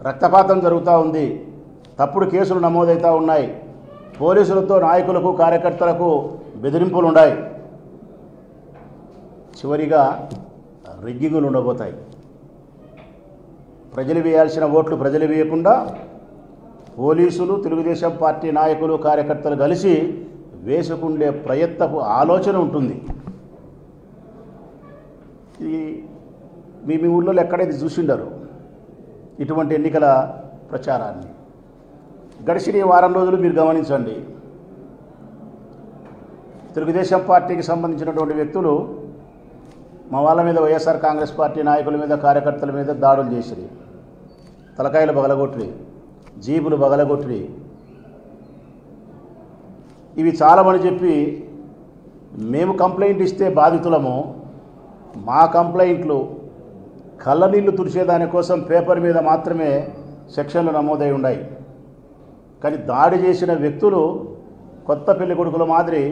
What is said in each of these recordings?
రక్తపాతం జరుగుతూ ఉంది, తప్పుడు కేసులు నమోదవుతూ ఉన్నాయి, పోలీసులతో నాయకులకు కార్యకర్తలకు బెదిరింపులు ఉన్నాయి, చివరిగా రిగ్గింగులు ఉండబోతాయి. ప్రజలు వేయాల్సిన ఓట్లు ప్రజలు వేయకుండా పోలీసులు, తెలుగుదేశం పార్టీ నాయకులు, కార్యకర్తలు కలిసి వేసుకుండే ప్రయత్నపు ఆలోచన ఉంటుంది. ఇది మీ ఊళ్ళో ఎక్కడైతే చూసిండరు ఇటువంటి ఎన్నికల ప్రచారాన్ని. గడిచిన వారం రోజులు మీరు గమనించండి, తెలుగుదేశం పార్టీకి సంబంధించినటువంటి వ్యక్తులు మా వాళ్ళ మీద, వైఎస్ఆర్ కాంగ్రెస్ పార్టీ నాయకుల మీద, కార్యకర్తల మీద దాడులు చేసిరి, తలకాయలు బగలగొట్టిరి, జీబులు బగలగొట్టిరి. ఇవి చాలమని చెప్పి మేము కంప్లైంట్ ఇస్తే బాధితులము, మా కంప్లైంట్లు కళ్ళనీళ్ళు తుడిచేదానికోసం పేపర్ మీద మాత్రమే సెక్షన్లు నమోదై ఉన్నాయి. కానీ దాడి చేసిన వ్యక్తులు కొత్త పెళ్లి కొడుకుల మాదిరి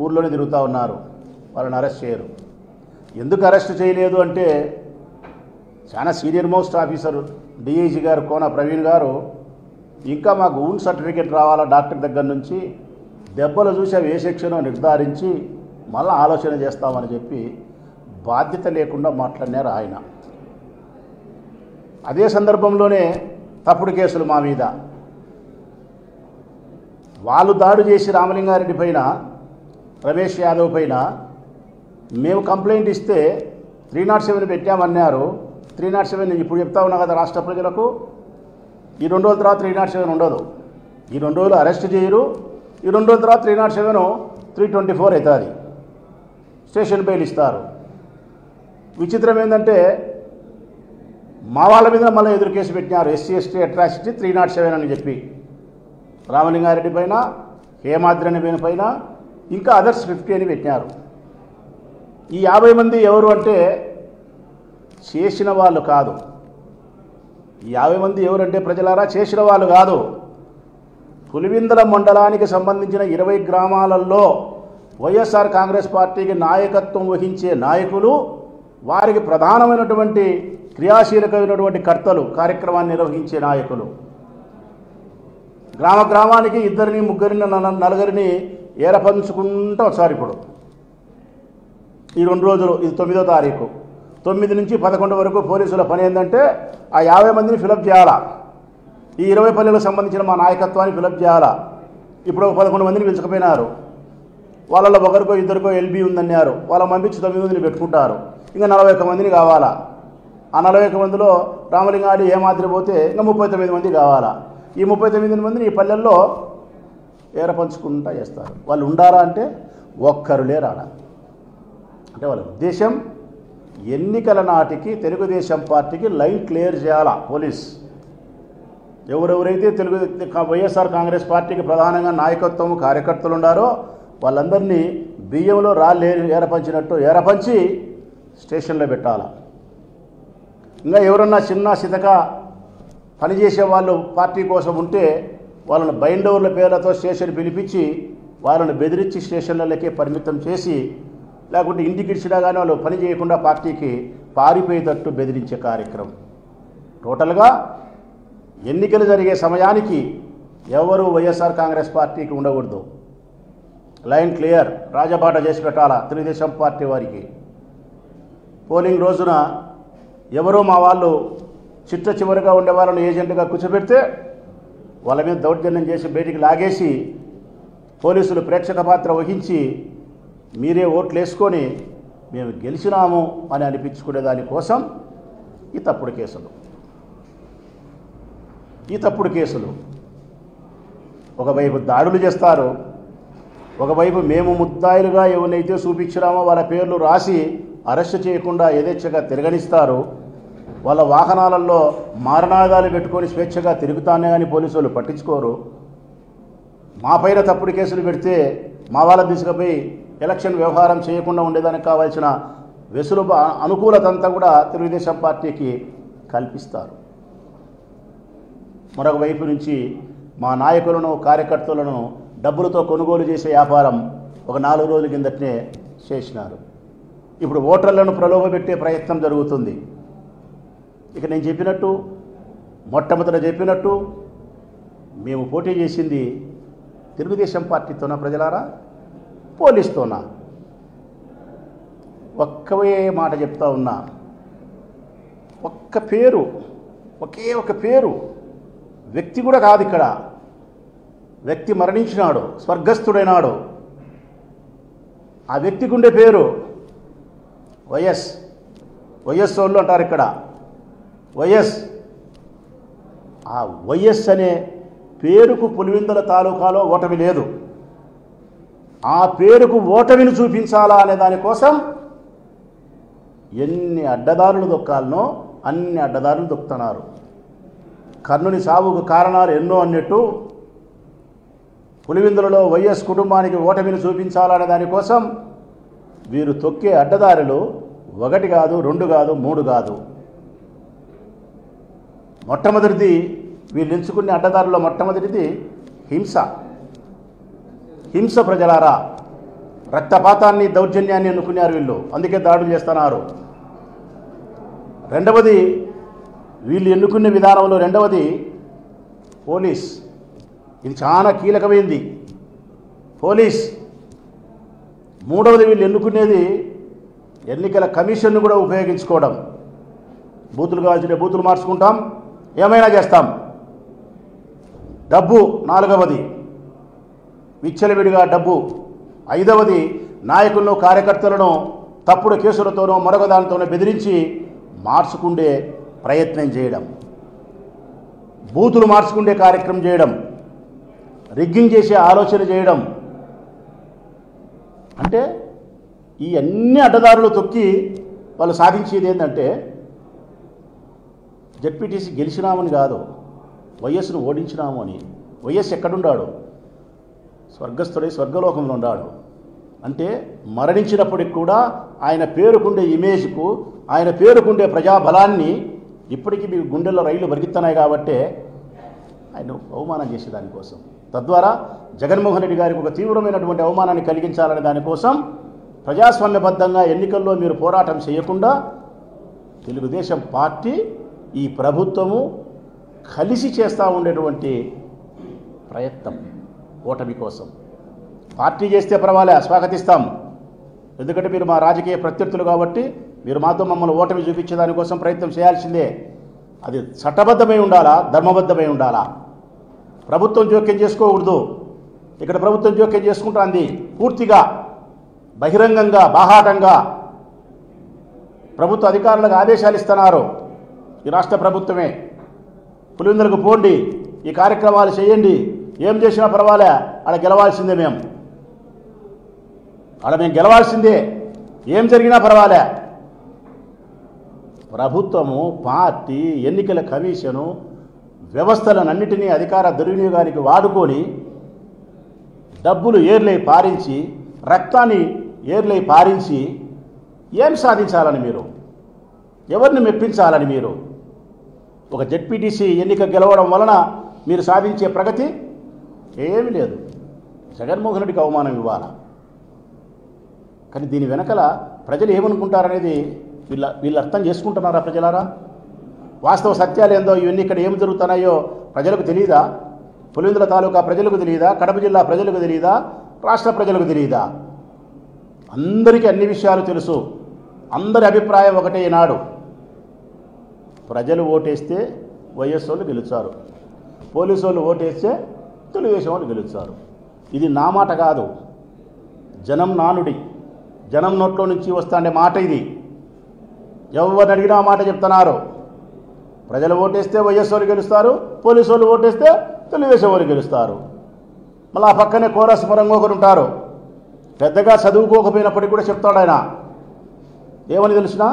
ఊర్లోనే తిరుగుతూ ఉన్నారు, వాళ్ళని అరెస్ట్ చేయరు. ఎందుకు అరెస్ట్ చేయలేదు అంటే, చాలా సీనియర్ మోస్ట్ ఆఫీసర్ డిఐజీ గారు కోన ప్రవీణ్ గారు, ఇంకా మాకు ఊన్ సర్టిఫికేట్ రావాలా డాక్టర్ దగ్గర నుంచి, దెబ్బలు చూసి అవి ఏ సెక్షనో నిర్ధారించి మళ్ళీ ఆలోచన చేస్తామని చెప్పి బాధ్యత లేకుండా మాట్లాడినారు ఆయన. అదే సందర్భంలోనే తప్పుడు కేసులు మా మీద. వాళ్ళు దాడి చేసి రామలింగారెడ్డి పైన, రమేష్ యాదవ్ పైన మేము కంప్లైంట్ ఇస్తే 307 పెట్టామన్నారు. 307 నేను ఇప్పుడు చెప్తా ఉన్నా కదా రాష్ట్ర ప్రజలకు, ఈ 2 రోజుల తర్వాత 307 ఉండదు. ఈ 2 రోజులు అరెస్ట్ చేయరు, ఈ 2 రోజుల తర్వాత 307 324 అవుతుంది, స్టేషన్ బెయిల్ ఇస్తారు. విచిత్రం ఏంటంటే మా వాళ్ళ మీద మళ్ళీ ఎదురు కేసు పెట్టినారు, ఎస్సీ ఎస్టీ అట్రాసిటీ 307 అని చెప్పి, రామలింగారెడ్డి పైన, హేమాద్రి పైన, ఇంకా అదర్స్ 50 అని పెట్టినారు. ఈ 50 మంది ఎవరు అంటే చేసిన వాళ్ళు కాదు. ఈ 50 మంది ఎవరంటే ప్రజలారా చేసిన వాళ్ళు కాదు. పులివెందుల మండలానికి సంబంధించిన 20 గ్రామాలలో వైఎస్ఆర్ కాంగ్రెస్ పార్టీకి నాయకత్వం వహించే నాయకులు, వారికి ప్రధానమైనటువంటి క్రియాశీలకమైనటువంటి కర్తలు, కార్యక్రమాన్ని నిర్వహించే నాయకులు. గ్రామానికి 2, 3, 4 ఏరపంచుకుంటూ వచ్చారు. ఇప్పుడు ఈ 2 రోజులు, ఇది 9వ తారీఖు, 9 నుంచి 11 వరకు పోలీసుల పని ఏంటంటే ఆ 50 మందిని ఫిలప్ చేయాలా, ఈ 20 పల్లెలకు సంబంధించిన మా నాయకత్వాన్ని ఫిలప్ చేయాలా. ఇప్పుడు 11 మందిని పిలుచుకుపోయినారు, వాళ్ళలో ఒకరికో ఇద్దరికో ఎల్బీ ఉందన్నారు, వాళ్ళని పంపించి 9 మందిని పెట్టుకుంటారు. ఇంకా 41 మందిని కావాలా. ఆ 41 మందిలో రామలింగాడి ఏమాదిరి పోతే ఇంకా 39 మంది కావాలా. ఈ 39 మందిని ఈ పల్లెల్లో ఏరపంచుకుంటా చేస్తారు. వాళ్ళు ఉండారా అంటే ఒక్కరు లేరాడ. అంటే వాళ్ళ ఉద్దేశం ఎన్నికల నాటికి తెలుగుదేశం పార్టీకి లైన్ క్లియర్ చేయాలా పోలీస్. ఎవరెవరైతే వైఎస్ఆర్ కాంగ్రెస్ పార్టీకి ప్రధానంగా నాయకత్వం, కార్యకర్తలు ఉండారో వాళ్ళందరినీ బియ్యంలో రాళ్ళు ఏరపంచినట్టు ఏరపంచి స్టేషన్లో పెట్టాలా. ఇంకా ఎవరన్నా చిన్న చితక పనిచేసే వాళ్ళు పార్టీ కోసం ఉంటే వాళ్ళని బైండోవర్ల పేర్లతో స్టేషన్ పిలిపించి వాళ్ళని బెదిరించి స్టేషన్లకే పరిమితం చేసి, లేకుంటే ఇంటికి ఇచ్చినా కానీ వాళ్ళు పని చేయకుండా పార్టీకి పారిపోయేటట్టు బెదిరించే కార్యక్రమం. టోటల్గా ఎన్నికలు జరిగే సమయానికి ఎవరు వైఎస్ఆర్ కాంగ్రెస్ పార్టీకి ఉండకూడదు. లైన్ క్లియర్, రాజబాట చేసి పెట్టాలా తెలుగుదేశం పార్టీ వారికి. పోలింగ్ రోజున ఎవరో మా వాళ్ళు చిట్ట చివరిగా ఉండే వాళ్ళని ఏజెంట్గా కూర్చోబెడితే వాళ్ళ మీద దౌర్జన్యం చేసి బయటికి లాగేసి పోలీసులు ప్రేక్షక పాత్ర వహించి మీరే ఓట్లు వేసుకొని మేము గెలిచినాము అని అనిపించుకునే దానికోసం ఈ తప్పుడు కేసులు ఒకవైపు దాడులు చేస్తారు, ఒకవైపు మేము ముద్దాయిలుగా ఎవరినైతే చూపించినామో వాళ్ళ పేర్లు రాసి అరెస్ట్ చేయకుండా యథేచ్ఛగా తిరగనిస్తారు. వాళ్ళ వాహనాలలో మారణాదాలు పెట్టుకొని స్వేచ్ఛగా తిరుగుతానే కానీ పోలీసులు పట్టించుకోరు. మా పైన తప్పుడు కేసులు పెడితే మా వాళ్ళ తీసుకుపోయి ఎలక్షన్ వ్యవహారం చేయకుండా ఉండేదానికి కావాల్సిన అనుకూలత అంతా కూడా తెలుగుదేశం పార్టీకి కల్పిస్తారు. మరొక వైపు నుంచి మా నాయకులను, కార్యకర్తలను డబ్బులతో కొనుగోలు చేసే వ్యాపారం ఒక 4 రోజుల కిందటనే చేసినారు. ఇప్పుడు ఓటర్లను ప్రలోభపెట్టే ప్రయత్నం జరుగుతుంది. ఇక నేను చెప్పినట్టు మొట్టమొదట చెప్పినట్టు మేము పోటీ చేసింది తెలుగుదేశం పార్టీతోనా ప్రజలారా, పోలీస్తోనా? ఒక్కవే మాట చెప్తా ఉన్నా, ఒక్క పేరు, ఒకే ఒక పేరు, వ్యక్తి కూడా కాదు ఇక్కడ. వ్యక్తి మరణించినాడు, స్వర్గస్థుడైనాడు. ఆ వ్యక్తికి ఉండే పేరు వైఎస్. వైఎస్ వాళ్ళు అంటారు ఇక్కడ, వైఎస్. ఆ వైఎస్ అనే పేరుకు పులివెందుల తాలూకాలో ఓటమి లేదు. ఆ పేరుకు ఓటమిని చూపించాలా అనే దానికోసం ఎన్ని అడ్డదారులు దొక్కాలనో అన్ని అడ్డదారులు దొక్కుతున్నారు. కర్ణుని సావుకు కారణాలు ఎన్నో అన్నట్టు పులివెందులలో వైఎస్ కుటుంబానికి ఓటమిని చూపించాలనే దానికోసం వీరు తొక్కే అడ్డదారులు ఒకటి కాదు, రెండు కాదు, మూడు కాదు. మొట్టమొదటిది, వీళ్ళు ఎంచుకునే అడ్డదారుల్లో మొట్టమొదటిది హింస. హింస ప్రజలారా, రక్తపాతాన్ని, దౌర్జన్యాన్ని ఎన్నుకున్నారు వీళ్ళు, అందుకే దాడులు చేస్తున్నారు. రెండవది, వీళ్ళు ఎన్నుకునే విధానంలో రెండవది పోలీస్. ఇది చాలా కీలకమైంది, పోలీస్. మూడవది, వీళ్ళు ఎన్నుకునేది ఎన్నికల కమిషన్ను కూడా ఉపయోగించుకోవడం. బూతులు కావాల్సిన బూతులు మార్చుకుంటాం, ఏమైనా చేస్తాం. డబ్బు నాలుగవది, విచ్చలవిడిగా డబ్బు. ఐదవది, నాయకులను, కార్యకర్తలను తప్పుడు కేసులతోనో మరొక దానితోనో బెదిరించి మార్చుకుండే ప్రయత్నం చేయడం, బూతులు మార్చుకుండే కార్యక్రమం చేయడం, రిగ్గింగ్ చేసే ఆలోచన చేయడం. అంటే ఈ అన్ని అడ్డదారులు తొక్కి వాళ్ళు సాధించేది ఏంటంటే జెడ్పీటీసీ గెలిచినామని కాదు, వైఎస్ను ఓడించినాము అని. వైఎస్ ఎక్కడున్నాడు? స్వర్గస్థుడై స్వర్గలోకంలో ఉన్నాడు. అంటే మరణించినప్పటికి కూడా ఆయన పేరుకుండే ఇమేజ్కు, ఆయన పేరుకుండే ప్రజాబలాన్ని ఇప్పటికీ మీ గుండెల్లో రైళ్లు పరిగెత్తున్నాయి. కాబట్టే ఆయన అవమానం చేసే దానికోసం, తద్వారా జగన్మోహన్ రెడ్డి గారికి ఒక తీవ్రమైనటువంటి అవమానాన్ని కలిగించాలనే దానికోసం ప్రజాస్వామ్యబద్ధంగా ఎన్నికల్లో మీరు పోరాటం చేయకుండా తెలుగుదేశం పార్టీ, ఈ ప్రభుత్వము కలిసి చేస్తూ ఉండేటువంటి ప్రయత్నం ఓటమి కోసం. పార్టీ చేస్తే పర్వాలే, స్వాగతిస్తాం. ఎందుకంటే మీరు మా రాజకీయ ప్రత్యర్థులు కాబట్టి మీరు మాతో మమ్మల్ని ఓటమి చూపించే దానికోసం ప్రయత్నం చేయాల్సిందే. అది చట్టబద్ధమై ఉండాలా, ధర్మబద్ధమై ఉండాలా. ప్రభుత్వం జోక్యం చేసుకోకూడదు. ఇక్కడ ప్రభుత్వం జోక్యం చేసుకుంటుంది పూర్తిగా బహిరంగంగా, బాహాటంగా. ప్రభుత్వ అధికారులకు ఆదేశాలు ఇస్తున్నారు ఈ రాష్ట్ర ప్రభుత్వమే. పులివెందులకు పోండి, ఈ కార్యక్రమాలు చేయండి, ఏం చేసినా పర్వాలే, ఆడ గెలవాల్సిందే, మేము గెలవాల్సిందే, ఏం జరిగినా పర్వాలే. ప్రభుత్వము, పార్టీ, ఎన్నికల కమిషను వ్యవస్థలనన్నిటినీ అధికార దుర్వినియోగానికి వాడుకొని డబ్బులు ఏర్లై పారించి, రక్తాన్ని ఏర్లై పారించి ఏం సాధించాలని మీరు, ఎవరిని మెప్పించాలని మీరు? ఒక జెడ్పీటీసీ ఎన్నిక గెలవడం వలన మీరు సాధించే ప్రగతి ఏమీ లేదు. జగన్మోహన్ రెడ్డికి అవమానం ఇవ్వాలా. కానీ దీని వెనకల ప్రజలు ఏమనుకుంటారనేది వీళ్ళు అర్థం చేసుకుంటున్నారా ప్రజలారా? వాస్తవ సత్యాలు ఏందో, ఇవన్నీ ఇక్కడ ఏం జరుగుతున్నాయో ప్రజలకు తెలియదా? పులివెందుల తాలూకా ప్రజలకు తెలియదా? కడప జిల్లా ప్రజలకు తెలియదా? రాష్ట్ర ప్రజలకు తెలియదా? అందరికీ అన్ని విషయాలు తెలుసు. అందరి అభిప్రాయం ఒకటే. ఈనాడు ప్రజలు ఓటేస్తే వైఎస్ వాళ్ళు గెలుస్తారు, పోలీసు వాళ్ళు ఓటేస్తే తెలుగుదేశం వాళ్ళు గెలుస్తారు. ఇది నా మాట కాదు, జనం నానుడి, జనం నోట్లో నుంచి వస్తాండే మాట ఇది. ఎవరిని అడిగినా ఆ మాట చెప్తున్నారు. ప్రజలు ఓటేస్తే వైఎస్ వాళ్ళు గెలుస్తారు, పోలీసు వాళ్ళు ఓటేస్తే తెలుగుదేశం వాళ్ళు గెలుస్తారు. మళ్ళీ ఆ పక్కనే కోరస్ మరంగా ఒకరు ఉంటారు, పెద్దగా చదువుకోకపోయినప్పటికీ కూడా చెప్తాడు ఆయన. ఏమని తెలిసినా,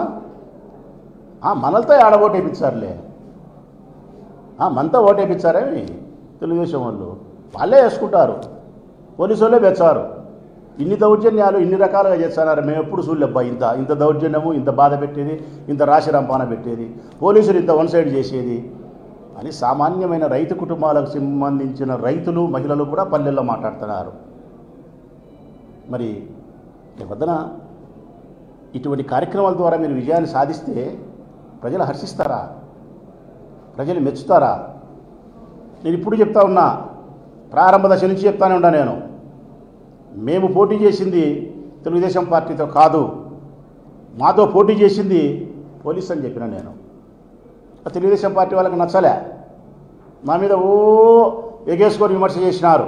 మనలతో ఆడ ఓటేపించారులే, మనతో ఓటేపించారేమి తెలుగుదేశం వాళ్ళు, వాళ్ళే వేసుకుంటారు, పోలీసు వాళ్ళే పెంచారు. ఇన్ని దౌర్జన్యాలు ఇన్ని రకాలుగా చేస్తున్నారు, మేము ఎప్పుడు చూడలేబ్బా ఇంత దౌర్జన్యము, ఇంత బాధ పెట్టేది, ఇంత రాశి రంపాన పెట్టేది, పోలీసులు ఇంత వన్ సైడ్ చేసేది అని సామాన్యమైన రైతు కుటుంబాలకు సంబంధించిన రైతులు, మహిళలు కూడా పల్లెల్లో మాట్లాడుతున్నారు. మరి వద్దన ఇటువంటి కార్యక్రమాల ద్వారా మీరు విజయాన్ని సాధిస్తే ప్రజలు హర్షిస్తారా? ప్రజలు మెచ్చుతారా? నేను ఇప్పుడు చెప్తా ఉన్నా, ప్రారంభ దశ నుంచి చెప్తానే ఉన్నా నేను. మేము పోటీ చేసింది తెలుగుదేశం పార్టీతో కాదు, మాతో పోటీ చేసింది పోలీస్ అని చెప్పిన నేను. తెలుగుదేశం పార్టీ వాళ్ళకి నచ్చలే, మా మీద ఎగేసుకొని విమర్శ చేసినారు.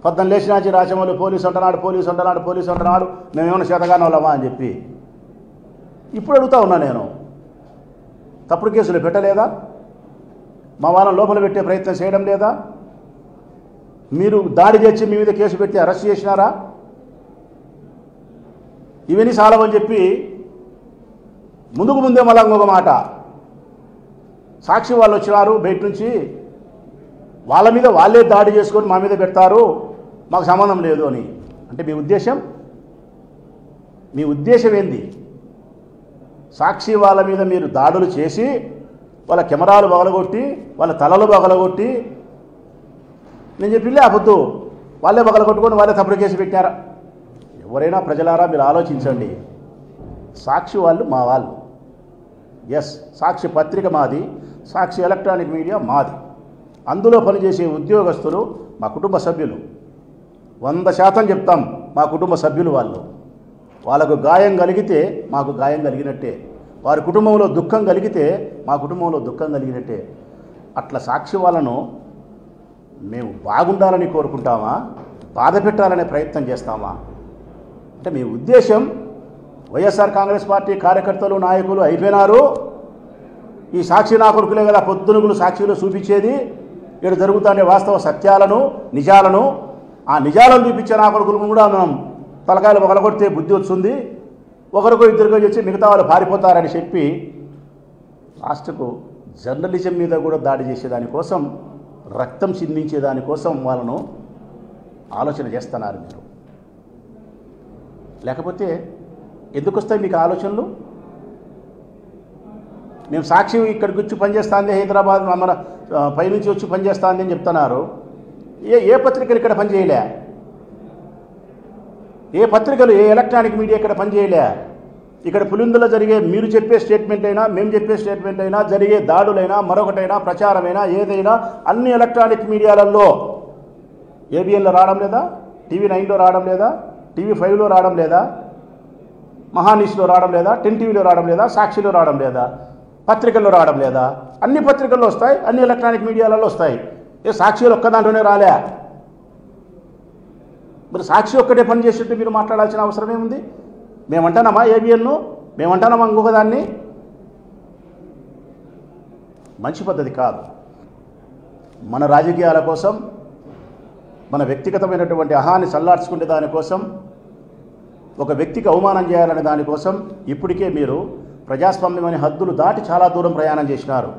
పొద్దున్న లేచినాచి రాజమౌళి పోలీసు అంటున్నాడు, మేమేమన్నా చేతగానే వాళ్ళమా అని చెప్పి. ఇప్పుడు అడుగుతా ఉన్నా నేను, తప్పుడు కేసులు పెట్టలేదా? మా వాళ్ళని లోపల పెట్టే ప్రయత్నం చేయడం లేదా? మీరు దాడి చేసి మీ మీద కేసు పెట్టి అరెస్ట్ చేసినారా? ఇవన్నీ సాలవని చెప్పి ముందే మళ్ళా ఇంకొక మాట, సాక్షి వాళ్ళు వచ్చినారు బయట నుంచి, వాళ్ళ మీద వాళ్ళే దాడి చేసుకొని మా మీద పెడతారు, మాకు సంబంధం లేదు అని. అంటే మీ ఉద్దేశం ఏంది? సాక్షి వాళ్ళ మీద మీరు దాడులు చేసి వాళ్ళ కెమెరాలు పగలగొట్టి వాళ్ళ తలలు పగలగొట్టి, నేను చెప్పి అబద్దు, వాళ్ళే పగలగొట్టుకొని వాళ్ళే తప్పుడు కేసు పెట్టారా? ఎవరైనా ప్రజలారా మీరు ఆలోచించండి. సాక్షి వాళ్ళు మా వాళ్ళు, ఎస్, సాక్షి పత్రిక మాది, సాక్షి ఎలక్ట్రానిక్ మీడియా మాది. అందులో పనిచేసే ఉద్యోగస్తులు మా కుటుంబ సభ్యులు, 100% చెప్తాం, మా కుటుంబ సభ్యులు వాళ్ళు. వాళ్ళకు గాయం కలిగితే మాకు గాయం కలిగినట్టే, వారి కుటుంబంలో దుఃఖం కలిగితే మా కుటుంబంలో దుఃఖం కలిగినట్టే. అట్లా సాక్షి వాళ్ళను మేము బాగుండాలని కోరుకుంటామా, బాధ పెట్టాలనే ప్రయత్నం చేస్తామా? అంటే మీ ఉద్దేశం వైఎస్ఆర్ కాంగ్రెస్ పార్టీ కార్యకర్తలు నాయకులు అయిపోయినారు, ఈ సాక్షి నా కొడుకులే కదా పొద్దునుగులు సాక్షిలో చూపించేది, ఇక్కడ జరుగుతుండే వాస్తవ సత్యాలను నిజాలను, ఆ నిజాలను చూపించే నా కొడుకులను కూడా మనం తలకాయలు పగలగొడితే బుద్ధి వస్తుంది, ఒకరికో ఇద్దరికో చేసి మిగతా వాళ్ళు పారిపోతారని చెప్పి లాస్ట్కు జర్నలిజం మీద కూడా దాడి చేసేదానికోసం, రక్తం చిందించేదానికోసం వాళ్ళను ఆలోచన చేస్తున్నారు మీరు. లేకపోతే ఎందుకు వస్తాయి మీకు ఆలోచనలు? మేము సాక్షి ఇక్కడికి వచ్చి పనిచేస్తుంది, హైదరాబాద్ మన పైనుంచి వచ్చి పనిచేస్తుంది అని చెప్తున్నారు. ఏ పత్రికలు ఇక్కడ పనిచేయలే? ఏ పత్రికలు, ఏ ఎలక్ట్రానిక్ మీడియా ఇక్కడ పనిచేయలే? ఇక్కడ పులిందులో జరిగే మీరు చెప్పే స్టేట్మెంట్ అయినా మేము చెప్పే స్టేట్మెంట్ అయినా, జరిగే దాడులైనా మరొకటైనా ప్రచారమైనా ఏదైనా అన్ని ఎలక్ట్రానిక్ మీడియాలలో ఏబిఎన్లో రావడం లేదా? టీవీ 9లో రావడం లేదా? టీవీ 5లో రావడం లేదా? మహాన్యూస్లో రావడం లేదా? 10 టీవీలో రావడం లేదా? సాక్షిలో రావడం లేదా? పత్రికల్లో రావడం లేదా? అన్ని పత్రికల్లో వస్తాయి, అన్ని ఎలక్ట్రానిక్ మీడియాలలో వస్తాయి. సాక్షిలో ఒక్క దాంట్లోనే రాలే. మరి సాక్షి ఒక్కటే పని చేసేట్టు మీరు మాట్లాడాల్సిన అవసరం ఏముంది? మేమంటానమ్మా ఏబిఎన్ను, మేమంటానమ్మా ఇంకొక దాన్ని. మంచి పద్ధతి కాదు. మన రాజకీయాల కోసం, మన వ్యక్తిగతమైనటువంటి అహాన్ని చల్లార్చుకునే దానికోసం, ఒక వ్యక్తికి అవమానం చేయాలనే దానికోసం ఇప్పటికే మీరు ప్రజాస్వామ్యం అనే హద్దులు దాటి చాలా దూరం ప్రయాణం చేసినారు.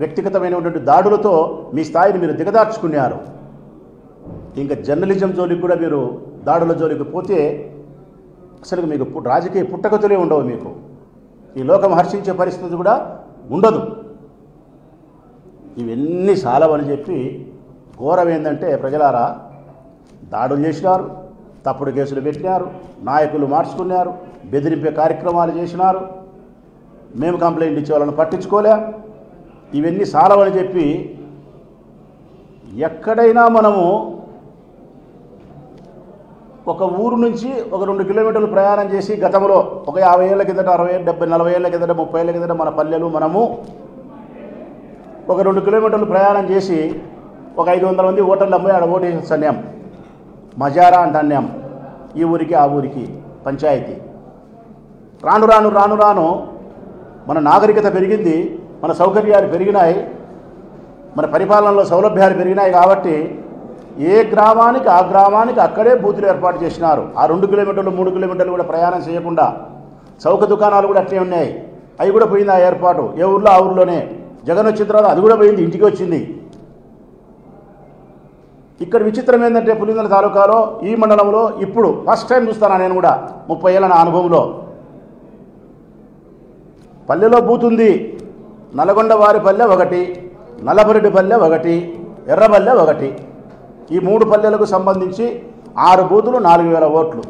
వ్యక్తిగతమైనటువంటి దాడులతో మీ స్థాయిని మీరు దిగదార్చుకున్నారు. ఇంకా జర్నలిజం జోలికి కూడా మీరు దాడుల జోలికి పోతే అసలు మీకు రాజకీయ పుట్టగతులే ఉండవు. మీకు ఈ లోకం హర్షించే పరిస్థితి కూడా ఉండదు. ఇవన్నీ సాలవని చెప్పి ఘోరం ఏంటంటే, ప్రజలారా దాడులు చేసినారు, తప్పుడు కేసులు పెట్టినారు, నాయకులు మార్చుకున్నారు, బెదిరింపే కార్యక్రమాలు చేసినారు, మేము కంప్లైంట్ ఇచ్చే వాళ్ళని పట్టించుకోలే. ఇవన్నీ సాలవని చెప్పి ఎక్కడైనా మనము ఒక ఊరు నుంచి ఒక 2 కిలోమీటర్లు ప్రయాణం చేసి గతంలో ఒక 50 ఏళ్ళ కిందట, 60 ఏళ్ళ 70 40 ఏళ్ళ కిందట, 30 ఏళ్ళ కిందట మన పల్లెలు మనము ఒక 2 కిలోమీటర్లు ప్రయాణం చేసి ఒక 500 మంది ఓటర్లు అమ్మాయి ఆడ ఓటేసన్నాం, మజారా అంటున్నాం, ఈ ఊరికి ఆ ఊరికి పంచాయతీ. రాను రాను రాను రాను మన నాగరికత పెరిగింది, మన సౌకర్యాలు పెరిగినాయి, మన పరిపాలనలో సౌలభ్యాలు పెరిగినాయి. కాబట్టి ఏ గ్రామానికి ఆ గ్రామానికి అక్కడే బూతులు ఏర్పాటు చేసినారు. ఆ 2 కిలోమీటర్లు 3 కిలోమీటర్లు కూడా ప్రయాణం చేయకుండా చౌక దుకాణాలు కూడా అట్లే ఉన్నాయి. అవి కూడా పోయింది ఆ ఏర్పాటు. ఏ ఊర్లో ఆ ఊర్లోనే. జగన్ వచ్చిన తర్వాత అది కూడా పోయింది, ఇంటికి వచ్చింది. ఇక్కడ విచిత్రం ఏంటంటే, పులివెందుల తాలూకాలో ఈ మండలంలో ఇప్పుడు ఫస్ట్ టైం చూస్తాను నేను కూడా 30 ఏళ్ళ నా అనుభవంలో. పల్లెలో బూత్ ఉంది. నల్గొండ వారి పల్లె ఒకటి, నల్లబరెడ్డి పల్లె ఒకటి, ఎర్రపల్లె ఒకటి. ఈ 3 పల్లెలకు సంబంధించి 6 బూతులు, 4000 ఓట్లు,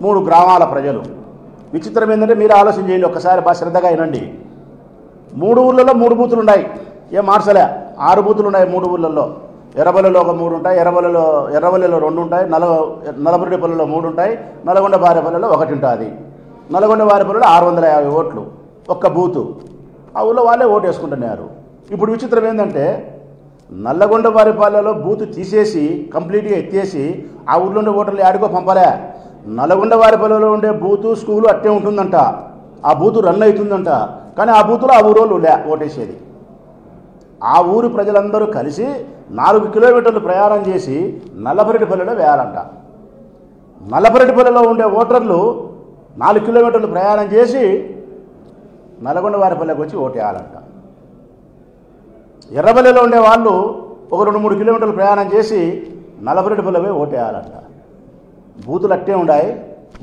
3 గ్రామాల ప్రజలు. విచిత్రం ఏంటంటే, మీరు ఆలోచన చేయండి ఒక్కసారి, బాగా శ్రద్ధగా వినండి. 3 ఊర్లలో 3 బూతులు ఉన్నాయి, ఏం మార్చలే. 6 బూతులు ఉన్నాయి 3 ఊర్లలో. ఎర్రబల్లిలో ఒక 3 ఉంటాయి, ఎర్రవల్లిలో 2 ఉంటాయి, నలబరెడ్డిపల్లిలో 3 ఉంటాయి, నల్గొండ బారేపల్లిలో 1 ఉంటుంది. నల్గొండ బారేపల్లిలో 650 ఓట్లు, ఒక్క బూతు. ఆ ఊళ్ళో వాళ్ళే ఓటు వేసుకుంటున్నారు. ఇప్పుడు విచిత్రం ఏంటంటే నల్లగొండ బారేపల్లిలో బూతు తీసేసి కంప్లీట్గా ఎత్తేసి ఆ ఊళ్ళో ఉండే ఓటర్లు ఆడికో పంపలే. నల్గొండ బారేపల్లిలో ఉండే బూతు స్కూలు అట్టే ఉంటుందంట, ఆ బూతు రన్ అవుతుందంట. కానీ ఆ బూతులో ఆ ఊరోళ్ళు ఓటేసేది. ఆ ఊరి ప్రజలందరూ కలిసి 4 కిలోమీటర్లు ప్రయాణం చేసి నల్లపరెడ్డిపల్లిలో వేయాలంట. నల్లపరెడ్డిపల్లిలో ఉండే ఓటర్లు 4 కిలోమీటర్లు ప్రయాణం చేసి నల్గొండ బారేపల్లికి వచ్చి ఓటేయాలంట. ఎర్రబల్లిలో ఉండే వాళ్ళు ఒక 2-3 కిలోమీటర్లు ప్రయాణం చేసి నల్లపరెడ్డిపల్లిపై ఓటేయాలంట. బూతులు అట్టే ఉన్నాయి,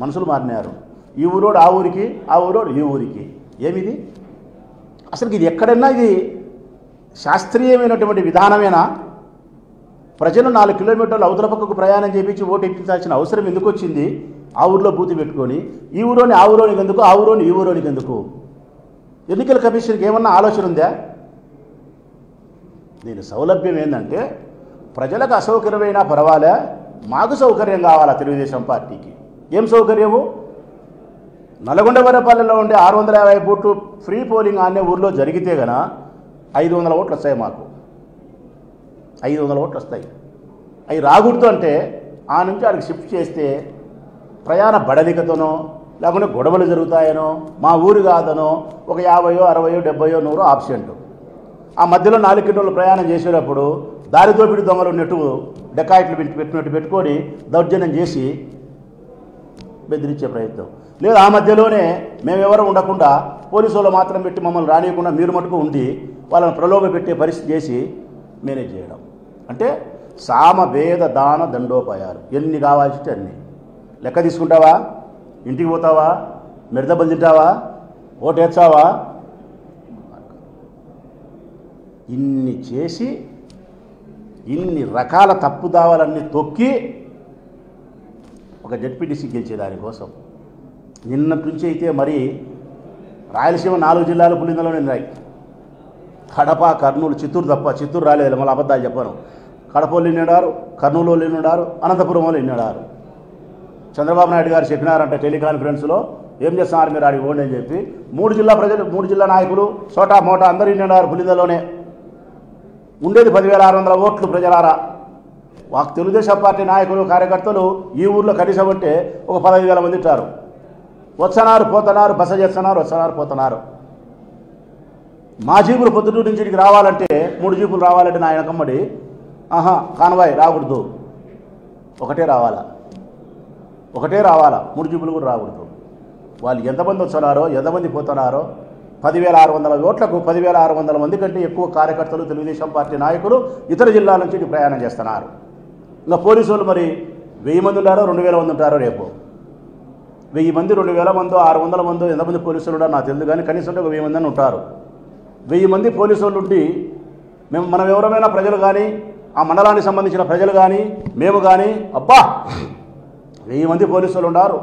మనుషులు మారినారు. ఈ ఊరోడు ఆ ఊరికి, ఆ ఊరోడు ఈ ఊరికి. ఏమిది అసలు? ఇది ఎక్కడన్నా ఇది శాస్త్రీయమైనటువంటి విధానమేనా? ప్రజలు 4 కిలోమీటర్లు అవతల పక్కకు ప్రయాణం చేయించి ఓటు ఎక్కించాల్సిన అవసరం ఎందుకు వచ్చింది? ఆ ఊరిలో బూతు పెట్టుకొని ఈ ఊరోని ఆ ఊరోనికి ఎందుకు, ఆ ఊరోని ఈ ఊరోనికి ఎందుకు? ఎన్నికల కమిషన్కి ఏమన్నా ఆలోచన ఉందా? దీని సౌలభ్యం ఏంటంటే ప్రజలకు అసౌకర్యమైనా పర్వాలే, మాకు సౌకర్యం కావాలా తెలుగుదేశం పార్టీకి. ఏం సౌకర్యము? నల్గొండ బారేపల్లిలో ఉండే 650 ఓట్లు ఫ్రీ పోలింగ్ అనే ఊర్లో జరిగితే గన 500 ఓట్లు వస్తాయి. మాకు 500 ఓట్లు వస్తాయి. అవి రాకూడదు అంటే ఆ నుంచి ఆడికి షిఫ్ట్ చేస్తే ప్రయాణ బడలికతోనో లేకుంటే గొడవలు జరుగుతాయనో, మా ఊరు కాదనో, ఒక 50, 60, 70, 100 ఆబ్సెంట్. ఆ మధ్యలో 4 కిలోమీటర్లు ప్రయాణం చేసేటప్పుడు దారి దోపిడి దొంగలు ఉన్నట్టు డెకాయిట్లు పెట్టినట్టు పెట్టుకొని దౌర్జన్యం చేసి బెదిరించే ప్రయత్నం. లేదు ఆ మధ్యలోనే మేమెవరూ ఉండకుండా పోలీసు వాళ్ళు మాత్రం పెట్టి మమ్మల్ని రానియకుండా మీరు మటుకు ఉండి వాళ్ళని ప్రలోభ పెట్టే పరిస్థితి చేసి మేనేజ్ చేయడం. అంటే సామ వేద దాన దండోపాయాలు ఎన్ని కావాల్సి అన్ని. లెక్క తీసుకుంటావా? ఇంటికి పోతావా? మెడదబ్బలు తింటావా? ఓటు వేస్తావా? ఇన్ని చేసి ఇన్ని రకాల తప్పుదావాలన్నీ తొక్కి ఒక జడ్పీటీసీ గెలిచేదానికోసం నిన్నటి నుంచి అయితే మరి రాయలసీమ 4 జిల్లాలు పులిందలోనే ఉన్నాయి. కడప, కర్నూలు, చిత్తూరు తప్ప. చిత్తూరు రాలేదు, మళ్ళీ అబద్ధాలు చెప్పను. కడప వాళ్ళు ఎన్నిడారు, కర్నూలు వాళ్ళు ఎన్నిడారు, అనంతపురం వాళ్ళు ఎన్నిడారు. చంద్రబాబు నాయుడు గారు చెప్పినారంటే టెలికాన్ఫరెన్స్లో, ఏం చేస్తున్నారు మీరు ఆడికి ఓడి అని చెప్పి. 3 జిల్లా ప్రజలు, 3 జిల్లా నాయకులు చోటా మోటా అందరూ ఎన్నిడారు పులిందలోనే. ఉండేది 10,600 ఓట్లు ప్రజలారా. మాకు తెలుగుదేశం పార్టీ నాయకులు కార్యకర్తలు ఈ ఊర్లో కనీసం అంటే ఒక 15,000 మంది ఉంటారు. వస్తున్నారు పోతున్నారు, బస చేస్తున్నారు, వస్తున్నారు పోతున్నారు. మా జీపులు పొద్దుటూరు నుంచి ఇక్కడికి రావాలంటే 3 జీపులు రావాలంటే నా వెనకమ్మడి కాన్వాయ్ రాకూడదు, ఒకటే రావాలా, 3 జీపులు కూడా రాకూడదు. వాళ్ళు ఎంతమంది వస్తున్నారో ఎంతమంది పోతున్నారో 10,600 ఓట్లకు 10,600 మంది కంటే ఎక్కువ కార్యకర్తలు తెలుగుదేశం పార్టీ నాయకులు ఇతర జిల్లాల నుంచి ప్రయాణం చేస్తున్నారు. ఇంకా పోలీసు వాళ్ళు మరి 1000 మంది ఉన్నారో 2,000 మంది ఉంటారో రేపు. 1000 మంది, 2,000 మందో, 600 మందో ఎంతమంది పోలీసులు ఉన్నారో నాకు తెలియదు, కానీ కనీసం ఒక 1000 మంది అని ఉంటారు. 1000 మంది పోలీసు వాళ్ళు ఉండి మనం ఎవరైనా ప్రజలు కానీ ఆ మండలానికి సంబంధించిన ప్రజలు కానీ మేము కానీ 1000 మంది పోలీసు వాళ్ళు ఉన్నారు,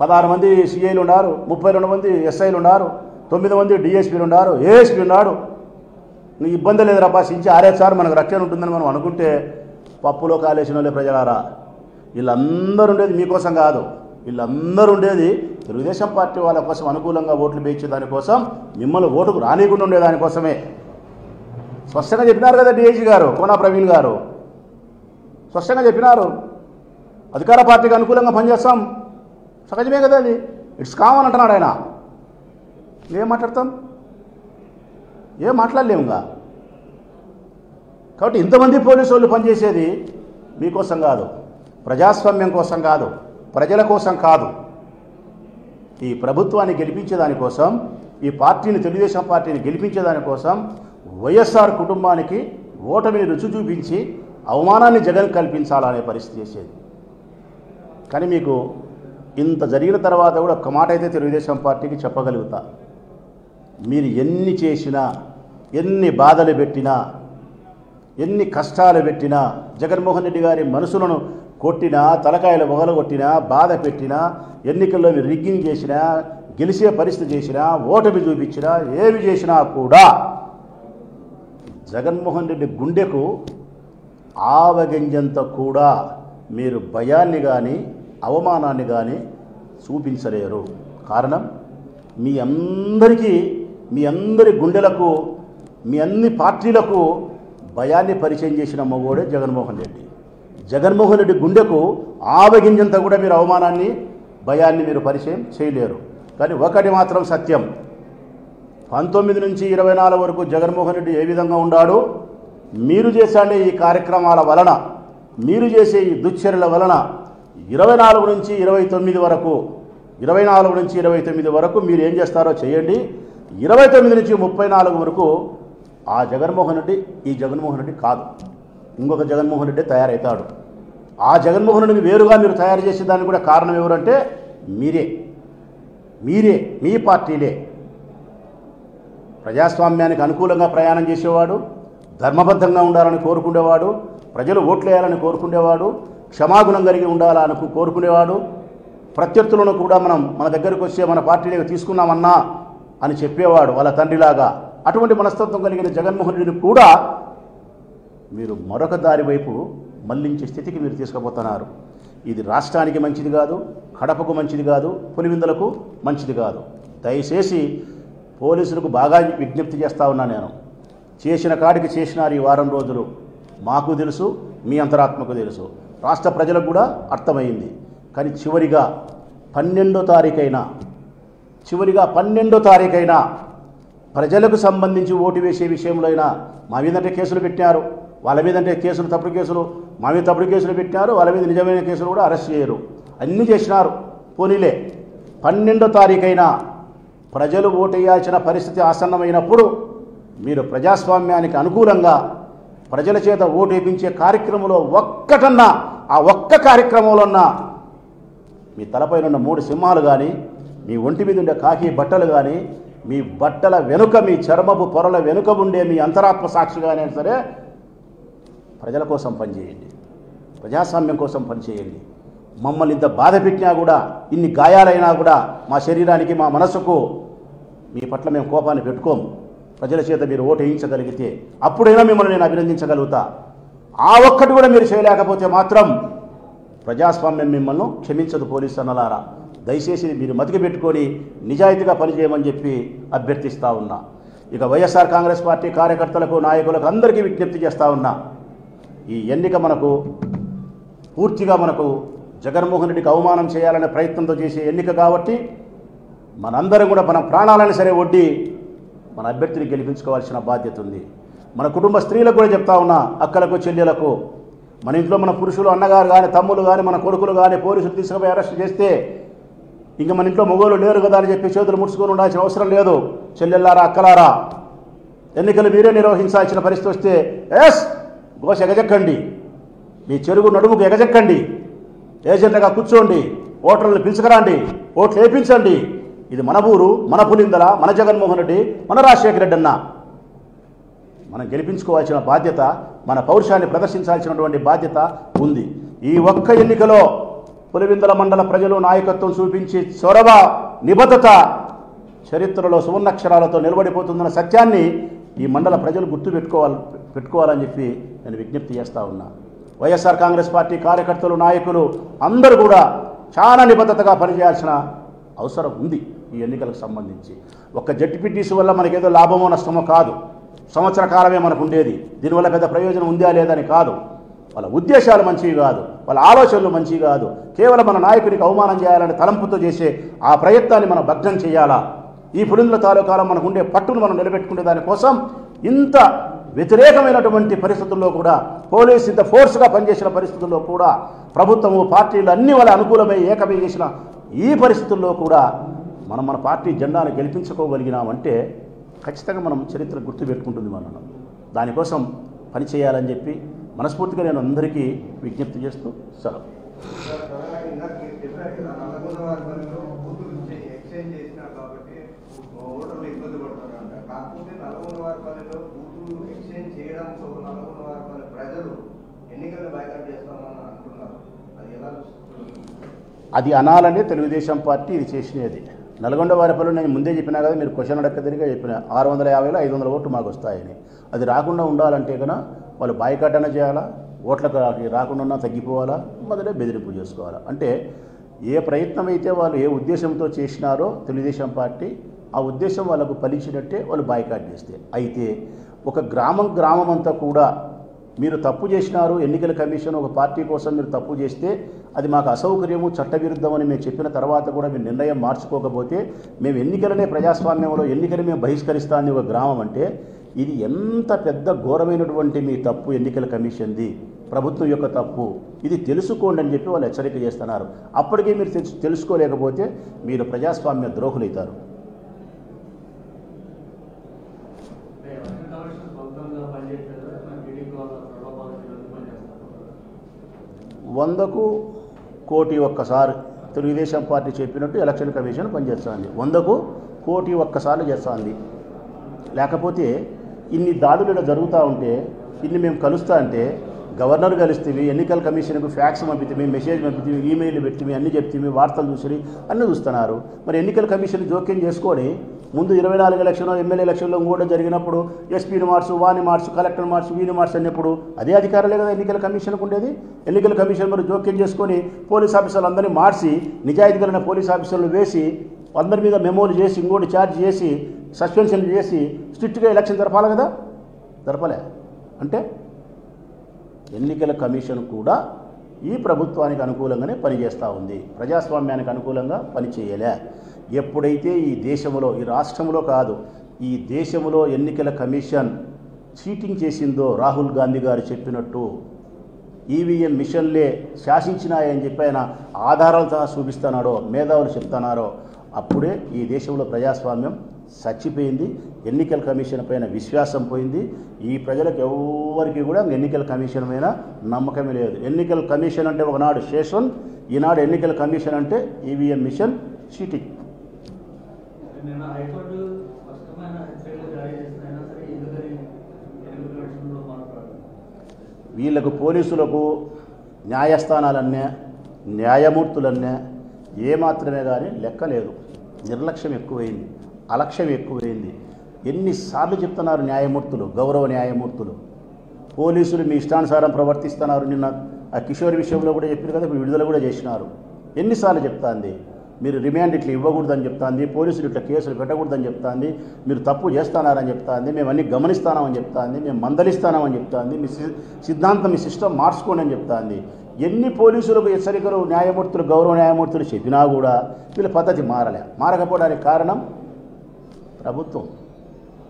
16 మంది సిఐలు ఉన్నారు, 32 మంది ఎస్ఐలు ఉన్నారు, 9 మంది డిఎస్పీలు ఉన్నారు, ఏఎస్పీ ఉన్నాడు. నీకు ఇబ్బంది లేదు రబ్బా, సించి ఆరేసారి మనకు రక్షణ ఉంటుందని మనం అనుకుంటే పప్పులో కాలేసిన వాళ్ళే ప్రజలారా. వీళ్ళందరూ ఉండేది మీకోసం కాదు, వీళ్ళందరూ ఉండేది తెలుగుదేశం పార్టీ వాళ్ళ కోసం అనుకూలంగా ఓట్లు వేయించే దానికోసం, మిమ్మల్ని ఓటుకు రానియకుండా ఉండేదానికోసమే. స్పష్టంగా చెప్పినారు కదా డిఐజీ గారు, కోనా ప్రవీణ్ గారు స్పష్టంగా చెప్పినారు. అధికార పార్టీకి అనుకూలంగా పనిచేస్తాం, సహజమే కదా, అది ఇట్స్ కామన్ అంటున్నాడు ఆయన. ఏం మాట్లాడతాం? ఏం మాట్లాడలేముగా. కాబట్టి ఇంతమంది పోలీసు వాళ్ళు పనిచేసేది మీకోసం కాదు, ప్రజాస్వామ్యం కోసం కాదు, ప్రజల కోసం కాదు. ఈ ప్రభుత్వాన్ని గెలిపించేదానికోసం, ఈ పార్టీని తెలుగుదేశం పార్టీని గెలిపించేదానికోసం వైఎస్ఆర్ కుటుంబానికి ఓటమిని రుచి చూపించి అవమానాన్ని జగన్ కల్పించాలనే పరిస్థితి చేసేది. కానీ మీకు ఇంత జరిగిన తర్వాత కూడా ఒక్క మాట అయితే తెలుగుదేశం పార్టీకి చెప్పగలుగుతా, మీరు ఎన్ని చేసినా ఎన్ని బాధలు పెట్టినా ఎన్ని కష్టాలు పెట్టినా, జగన్మోహన్ రెడ్డి గారి మనసులను కొట్టినా, తలకాయలు మొగలగొట్టినా, బాధ పెట్టినా, ఎన్నికల్లో మీరు రిగ్గింగ్ చేసినా, గెలిచే పరిస్థితి చేసినా, ఓటమి చూపించినా, ఏమి చేసినా కూడా జగన్మోహన్ రెడ్డి గుండెకు ఆవగింజంత కూడా మీరు భయాన్ని కానీ అవమానాన్ని కానీ చూపించలేరు. కారణం మీ అందరి గుండెలకు, మీ అన్ని పార్టీలకు భయాన్ని పరిచయం చేసిన మగోడే జగన్మోహన్ రెడ్డి. జగన్మోహన్ రెడ్డి గుండెకు ఆవగింజంత కూడా మీరు అవమానాన్ని, భయాన్ని మీరు పరిచయం చేయలేరు. కానీ ఒకటి మాత్రం సత్యం, 19 నుంచి 24 వరకు జగన్మోహన్ రెడ్డి ఏ విధంగా ఉన్నాడో, మీరు చేసే ఈ కార్యక్రమాల వలన, మీరు చేసే ఈ దుశ్చర్యల వలన 24 నుంచి 29 వరకు మీరు ఏం చేస్తారో చేయండి. 29 నుంచి 34 వరకు ఆ జగన్మోహన్ రెడ్డి ఈ జగన్మోహన్ రెడ్డి కాదు, ఇంకొక జగన్మోహన్ రెడ్డి తయారవుతాడు. ఆ జగన్మోహన్ రెడ్డిని వేరుగా మీరు తయారు చేసేదానికి కూడా కారణం ఎవరంటే మీరే, మీ పార్టీలే. ప్రజాస్వామ్యానికి అనుకూలంగా ప్రయాణం చేసేవాడు, ధర్మబద్ధంగా ఉండాలని కోరుకునేవాడు, ప్రజలు ఓట్లు వేయాలని కోరుకునేవాడు, క్షమాగుణం కలిగి ఉండాలని కోరుకునేవాడు, ప్రత్యర్థులను కూడా మన దగ్గరకు వచ్చే మన పార్టీని తీసుకున్నామన్నా అని చెప్పేవాడు వాళ్ళ తండ్రిలాగా. అటువంటి మనస్తత్వం కలిగిన జగన్మోహన్ రెడ్డిని కూడా మీరు మరొక దారి వైపు మళ్లించే స్థితికి మీరు తీసుకుపోతున్నారు. ఇది రాష్ట్రానికి మంచిది కాదు, కడపకు మంచిది కాదు, పులివెందులకు మంచిది కాదు. దయచేసి పోలీసులకు బాగా విజ్ఞప్తి చేస్తా ఉన్నా, నేను చేసిన కాడికి చేసినారు ఈ వారం రోజులు. మాకు తెలుసు, మీ అంతరాత్మకు తెలుసు, రాష్ట్ర ప్రజలకు కూడా అర్థమైంది. కానీ చివరిగా 12వ తారీఖైనా ప్రజలకు సంబంధించి ఓటు వేసే విషయంలో అయినా మా మీదంటే కేసులు పెట్టారు, వాళ్ళ మీదంటే కేసులు తప్పుడు కేసులు, మా మీద తప్పుడు కేసులు పెట్టారు, వాళ్ళ మీద నిజమైన కేసులు కూడా అరెస్ట్ చేయరు, అన్నీ చేసినారు. పోనీలే, 12వ తారీఖైనా ప్రజలు ఓటు వేయాల్సిన పరిస్థితి ఆసన్నమైనప్పుడు మీరు ప్రజాస్వామ్యానికి అనుకూలంగా ప్రజల చేత ఓటు వేయించే కార్యక్రమంలో ఒక్కటన్నా, ఆ ఒక్క కార్యక్రమంలోన్నా మీ తలపైన ఉన్న 3 సింహాలు కానీ, మీ ఒంటి మీద ఉండే కాకి బట్టలు కానీ, మీ బట్టల వెనుక, మీ చర్మపు పొరల వెనుక ఉండే మీ అంతరాత్మ సాక్షిగానే సరే ప్రజల కోసం పనిచేయండి, ప్రజాస్వామ్యం కోసం పనిచేయండి. మమ్మల్ని ఇంత బాధ పెట్టినా కూడా, ఇన్ని గాయాలైనా కూడా మా శరీరానికి, మా మనసుకు మీ పట్ల మేము కోపాన్ని పెట్టుకోము. ప్రజల చేత మీరు ఓటు వేయించగలిగితే అప్పుడైనా మిమ్మల్ని నేను అభినందించగలుగుతా. ఆ ఒక్కటి కూడా మీరు చేయలేకపోతే మాత్రం ప్రజాస్వామ్యం మిమ్మల్ని క్షమించదు. పోలీసు అన్నలారా, దయచేసి మీరు మతికి పెట్టుకొని నిజాయితీగా పనిచేయమని చెప్పి అభ్యర్థిస్తూ ఉన్నా. ఇక వైఎస్ఆర్ కాంగ్రెస్ పార్టీ కార్యకర్తలకు, నాయకులకు అందరికీ విజ్ఞప్తి చేస్తూ ఉన్నా, ఈ ఎన్నిక పూర్తిగా జగన్మోహన్ రెడ్డికి అవమానం చేయాలనే ప్రయత్నంతో చేసే ఎన్నిక కాబట్టి మనందరం కూడా మన ప్రాణాలను సరే ఒడ్డి మన అభ్యర్థిని గెలిపించుకోవాల్సిన బాధ్యత ఉంది. మన కుటుంబ స్త్రీలకు కూడా చెప్తా ఉన్నా, అక్కలకు, చెల్లెలకు, మన ఇంట్లో మన పురుషులు, అన్నగారు కానీ, తమ్ములు కానీ, మన కొడుకులు కానీ పోలీసులు తీసుకుపోయి అరెస్ట్ చేస్తే ఇంకా మన ఇంట్లో మగవాళ్ళు లేరు కదా అని చెప్పి చేతులు ముడుచుకొని ఉండాల్సిన అవసరం లేదు. చెల్లెల్లారా, అక్కలారా, ఎన్నికలు మీరే నిర్వహించాల్సిన పరిస్థితి వస్తే గోష ఎగజెక్కండి, మీ చెరుగు నడుముకు ఎగజెక్కండి, ఏజెంట్గా కూర్చోండి, ఓటర్లను పిలుచుకురండి, ఓట్లు వేయించండి. ఇది మన ఊరు, మన పులిందల, మన జగన్మోహన్ రెడ్డి, మన రాజశేఖర రెడ్డి అన్న. మనం గెలిపించుకోవాల్సిన బాధ్యత, మన పౌరుషాన్ని ప్రదర్శించాల్సినటువంటి బాధ్యత ఉంది. ఈ ఒక్క ఎన్నికలో పులివెందుల మండల ప్రజలు నాయకత్వం చూపించి చొరవ, నిబద్ధత చరిత్రలో సువర్ణాక్షరాలతో నిలబడిపోతుందన్న సత్యాన్ని ఈ మండల ప్రజలు పెట్టుకోవాలని చెప్పి నేను విజ్ఞప్తి చేస్తూ ఉన్నా. వైఎస్ఆర్ కాంగ్రెస్ పార్టీ కార్యకర్తలు, నాయకులు అందరూ కూడా చాలా నిబద్ధతగా పనిచేయాల్సిన అవసరం ఉంది ఈ ఎన్నికలకు సంబంధించి. ఒక్క జడ్పీటీసీ వల్ల మనకేదో లాభమో నష్టమో కాదు, సంవత్సర కాలమే మనకు ఉండేది. దీనివల్ల పెద్ద ప్రయోజనం ఉందా లేదని కాదు, వాళ్ళ ఉద్దేశాలు మంచివి కాదు, వాళ్ళ ఆలోచనలు మంచివి కాదు. కేవలం మన నాయకుడికి అవమానం చేయాలని తలంపుతో చేసే ఆ ప్రయత్నాన్ని మనం భగ్నం చేయాలా. ఈ పులిందుల తాలూకాలో మనకు ఉండే పట్టును మనం నిలబెట్టుకునే దానికోసం ఇంత వ్యతిరేకమైనటువంటి పరిస్థితుల్లో కూడా, పోలీసు ఇంత ఫోర్స్గా పనిచేసిన పరిస్థితుల్లో కూడా, ప్రభుత్వము, పార్టీలు అన్ని వాళ్ళ అనుకూలమై ఏకమై చేసిన ఈ పరిస్థితుల్లో కూడా మన పార్టీ జెండాను గెలిపించుకోగలిగినామంటే ఖచ్చితంగా మనం చరిత్ర గుర్తుపెట్టుకుంటుంది. మనం దానికోసం పనిచేయాలని చెప్పి మనస్ఫూర్తిగా నేను అందరికీ విజ్ఞప్తి చేస్తూ సెలవు. కాకపోతే 4 వారి పనిలో బూతులు ఎక్స్చేంజ్ చేయడం, 4 వారి అది అనాలనే తెలుగుదేశం పార్టీ ఇది చేసినది. నల్గొండ వారిపల్లి నేను ముందే చెప్పినా కదా, మీరు క్వశ్చన్ అడగదిరిగా చెప్పిన 650లో 500 ఓట్లు మాకు వస్తాయని. అది రాకుండా ఉండాలంటే కన్నా వాళ్ళు బాయ్కాట్ అన్న చేయాలా, ఓట్లకు రాకుండా తగ్గిపోవాలా, మొదలే బెదిరింపు చేసుకోవాలా. అంటే ఏ ప్రయత్నం అయితే వాళ్ళు ఏ ఉద్దేశంతో చేసినారో తెలుగుదేశం పార్టీ ఆ ఉద్దేశం వాళ్ళకు ఫలించినట్టే వాళ్ళు బాయ్కాట్ చేస్తే. అయితే ఒక గ్రామం అంతా కూడా మీరు తప్పు చేసినారు, ఎన్నికల కమిషన్ ఒక పార్టీ కోసం మీరు తప్పు చేస్తే అది మాకు అసౌకర్యము, చట్టవిరుద్ధమని మేము చెప్పిన తర్వాత కూడా మీరు నిర్ణయం మార్చుకోకపోతే మేము ఎన్నికలనే ప్రజాస్వామ్యంలో ఎన్నికలు మేము బహిష్కరిస్తామని ఒక గ్రామం అంటే ఇది ఎంత పెద్ద ఘోరమైనటువంటి మీ తప్పు, ఎన్నికల కమిషన్ది, ప్రభుత్వం యొక్క తప్పు, ఇది తెలుసుకోండి అని చెప్పి వాళ్ళు హెచ్చరిక చేస్తున్నారు. అప్పటికే మీరు తెలుసుకోలేకపోతే మీరు ప్రజాస్వామ్య ద్రోహులవుతారు. వందకు కోటి ఒక్కసారి తెలుగుదేశం పార్టీ చెప్పినట్టు ఎలక్షన్ కమిషన్ పనిచేస్తుంది. 100కు కోటి ఒక్కసార్లు చేస్తుంది. లేకపోతే ఇన్ని దాడులు జరుగుతూ ఉంటే, ఇన్ని మేము కలుస్తా అంటే గవర్నర్ కలిస్తేవి, ఎన్నికల కమిషన్కు ఫ్యాక్స్ పంపితే, మెసేజ్ పంపితే, ఈమెయిల్ పెట్టి అన్నీ చెప్తే, వార్తలు చూసి అన్నీ చూస్తున్నారు. మరి ఎన్నికల కమిషన్ జోక్యం చేసుకొని ముందు 24 ఎలక్షన్ ఎమ్మెల్యే ఎలక్షన్లో కూడా జరిగినప్పుడు ఎస్పీని మార్చు, వాని మార్చు, కలెక్టర్ మార్చు, వీని మార్చు అన్నప్పుడు అదే అధికారులే కదా ఎన్నికల కమిషన్కు ఉండేది. ఎన్నికల కమిషన్ మరి జోక్యం చేసుకొని పోలీస్ ఆఫీసర్లు అందరినీ మార్చి, నిజాయితీ కలిగిన పోలీస్ ఆఫీసర్లు వేసి, అందరి మీద మెమోలు చేసి, ఇంకోటి ఛార్జ్ చేసి, సస్పెన్షన్ చేసి స్ట్రిక్ట్గా ఎలక్షన్ జరపాలి కదా, జరపలే. అంటే ఎన్నికల కమిషన్ కూడా ఈ ప్రభుత్వానికి అనుకూలంగానే పనిచేస్తూ ఉంది, ప్రజాస్వామ్యానికి అనుకూలంగా పనిచేయలే. ఎప్పుడైతే ఈ దేశంలో, ఈ రాష్ట్రంలో కాదు, ఈ దేశంలో ఎన్నికల కమిషన్ చీటింగ్ చేసిందో, రాహుల్ గాంధీ గారు చెప్పినట్టు ఈవీఎం మిషన్లే శాసించినాయని చెప్పి ఆయన ఆధారాలతో చూపిస్తున్నాడో, మేధావులు చెప్తున్నారో, అప్పుడే ఈ దేశంలో ప్రజాస్వామ్యం చచ్చిపోయింది. ఎన్నికల కమిషన్ పైన విశ్వాసం పోయింది. ఈ ప్రజలకు ఎవరికి కూడా ఎన్నికల కమిషన్ పైన నమ్మకమే లేదు. ఎన్నికల కమిషన్ అంటే ఒకనాడు శేషన్, ఈనాడు ఎన్నికల కమిషన్ అంటే ఈవీఎం మిషన్ చీటింగ్. వీళ్ళకు పోలీసులకు న్యాయస్థానాలన్నే, న్యాయమూర్తులన్నే ఏమాత్రమే కానీ లెక్కలేదు. నిర్లక్ష్యం ఎక్కువైంది, అలక్ష్యం ఎక్కువైంది. ఎన్నిసార్లు చెప్తున్నారు న్యాయమూర్తులు, గౌరవ న్యాయమూర్తులు, పోలీసులు మీ ఇష్టానుసారం ప్రవర్తిస్తున్నారు. నిన్న ఆ కిషోర్ విషయంలో కూడా చెప్పారు కదా, ఇప్పుడు విడుదల కూడా చేసినారు. ఎన్నిసార్లు చెప్తాంది మీరు రిమాండ్ ఇట్లా ఇవ్వకూడదని చెప్తాంది, పోలీసులు ఇట్లా కేసులు పెట్టకూడదని చెప్తాంది, మీరు తప్పు చేస్తున్నారని చెప్తాంది, మేము అన్నీ గమనిస్తామని చెప్తాంది, మేము మందలిస్తామని చెప్తాంది, మీ సిద్ధాంతం, మీ సిస్టమ్ మార్చుకోండి అని చెప్తాంది. ఎన్ని పోలీసులకు హెచ్చరికలు న్యాయమూర్తులు, గౌరవ న్యాయమూర్తులు చెప్పినా కూడా వీళ్ళ పద్ధతి మారకపోవడానికి కారణం ప్రభుత్వం.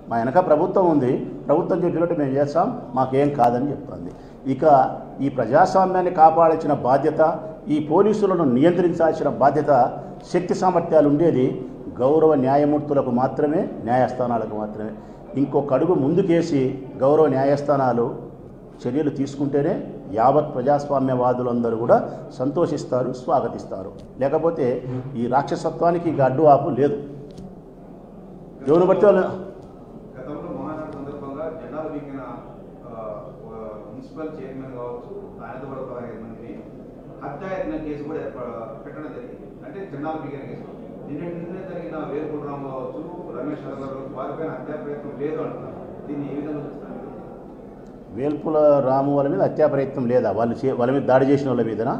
మా వెనక ప్రభుత్వం ఉంది, ప్రభుత్వం చెప్పినట్టు మేము చేస్తాం, మాకేం కాదని చెప్తుంది. ఇక ఈ ప్రజాస్వామ్యాన్ని కాపాడాల్సిన బాధ్యత, ఈ పోలీసులను నియంత్రించాల్సిన బాధ్యత, శక్తి సామర్థ్యాలు ఉండేది గౌరవ న్యాయమూర్తులకు మాత్రమే, న్యాయస్థానాలకు మాత్రమే. ఇంకొక అడుగు ముందుకేసి గౌరవ న్యాయస్థానాలు చర్యలు తీసుకుంటేనే యావత్ ప్రజాస్వామ్యవాదులందరూ కూడా సంతోషిస్తారు, స్వాగతిస్తారు. లేకపోతే ఈ రాక్షసత్వానికి ఇక అడ్డు ఆపు లేదు. ఎవరు బట్టి వాళ్ళు గతంలో మహానాడు సందర్భంగా జెండాలు వీకిన మున్సిపల్ చైర్మన్ కావచ్చు, ఆయనతో కూడా 15 మందిని హత్యాయత్న కేసు కూడా పెట్టడం జరిగింది. అంటే జెండాలు వీకిన కేసు. నిన్న జరిగిన వేల్పూడి రాము కావచ్చు, రమేష్ గారు వారిపైన హత్యా ప్రయత్నం లేదు అంటున్నారు. దీన్ని ఏ విధంగా చూస్తారు? వేల్పుల రాము వాళ్ళ మీద హత్యా ప్రయత్నం లేదా? వాళ్ళ మీద దాడి చేసిన వాళ్ళ మీదనా?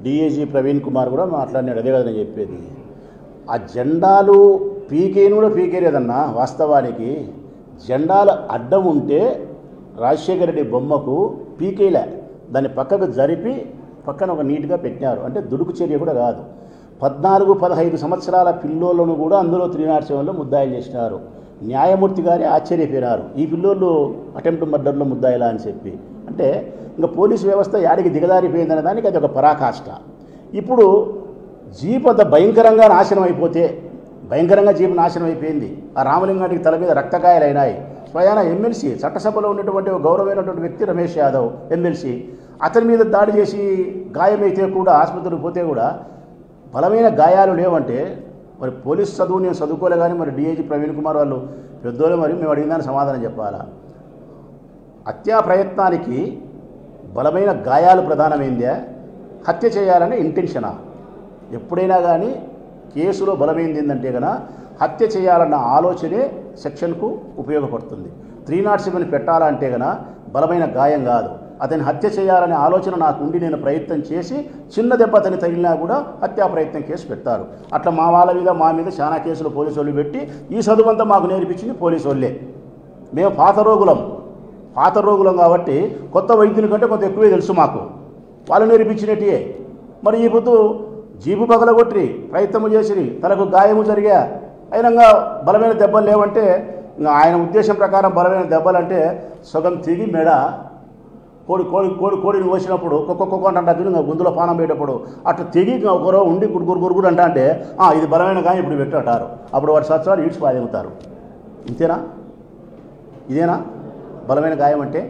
డిఐజీ ప్రవీణ్ కుమార్ కూడా మాట్లాడినాడు, అదే కదా నేను చెప్పేది. ఆ జెండాలు పీకేను కూడా పీకేలేదన్నా. వాస్తవానికి జెండాలు అడ్డం ఉంటే రాజశేఖర రెడ్డి బొమ్మకు పీకేలే, దాన్ని పక్కకు జరిపి పక్కన ఒక నీట్గా పెట్టినారు. అంటే దుడుకు చర్య కూడా కాదు. 14-15 సంవత్సరాల పిల్లోళ్ళను కూడా అందులో 307లో ముద్దాయిలు చేసినారు. న్యాయమూర్తి గారే ఆశ్చర్యపోయినారు, ఈ పిల్లోళ్ళు అటెంప్ట్ మర్డర్లో ముద్దాయిలా అని చెప్పి. అంటే ఇంకా పోలీసు వ్యవస్థ యాడికి దిగదారిపోయిందనే దానికి అది ఒక పరాకాష్ట. ఇప్పుడు జీప్ అంత భయంకరంగా నాశనం అయిపోతే, భయంకరంగా జీప్ నాశనం అయిపోయింది. ఆ రామలింగానికి తల మీద రక్తకాయలు అయినాయి. స్వయాన ఎమ్మెల్సీ, చట్టసభలో ఉన్నటువంటి ఒక గౌరవమైనటువంటి వ్యక్తి రమేష్ యాదవ్ ఎమ్మెల్సీ, అతని మీద దాడి చేసి గాయమైతే కూడా ఆసుపత్రికి పోతే కూడా బలమైన గాయాలు లేవంటే మరి పోలీస్ చదువు నేను చదువుకోలే కానీ మరి డిఐజీ ప్రవీణ్ కుమార్ వాళ్ళు పెద్దోళ్ళు మరి మేము అడిగిన దానికి సమాధానం చెప్పాలా? హత్యా ప్రయత్నానికి బలమైన గాయాలు ప్రధానమైందే, హత్య చేయాలనే ఇంటెన్షనా? ఎప్పుడైనా కానీ కేసులో బలమైంది ఏంటంటే కనుక హత్య చేయాలన్న ఆలోచనే సెక్షన్కు ఉపయోగపడుతుంది. 307 పెట్టాలంటే కనుక బలమైన గాయం కాదు, అతని హత్య చేయాలనే ఆలోచన నాకు ఉండి నేను ప్రయత్నం చేసి చిన్న దెబ్బ అతని తగిలినా కూడా హత్యా ప్రయత్నం కేసు పెడతారు. అట్లా మా వాళ్ళ మీద మా మీద చాలా కేసులు పోలీసు వాళ్ళు పెట్టి ఈ చదువంతా మాకు నేర్పించింది పోలీసు వాళ్ళే. మేము పాత రోగులం కాబట్టి కొత్త వైద్యుని కంటే కొంత ఎక్కువే తెలుసు మాకు, వాళ్ళు నేర్పించినట్టే. మరి ఈ పొద్దు జీపు పగలగొట్టి ప్రయత్నము చేసి తనకు గాయము జరిగా అయినంగా బలమైన దెబ్బలు లేవంటే ఆయన ఉద్దేశం ప్రకారం బలమైన దెబ్బలు అంటే సగం తిరిగి మెడ కోడిని కోసినప్పుడు కుక్క అంటే గుందులో పానం పెట్టేటప్పుడు అట్లా తెగి ఒకరో ఉండి గురుగురు అంటే ఇది బలమైన గాయం ఇప్పుడు పెట్టారు. అప్పుడు వాడు సత్సాలు ఈడ్చి పాదెగుతారు. ఇంతేనా? ఇదేనా బలమైన గాయం అంటే?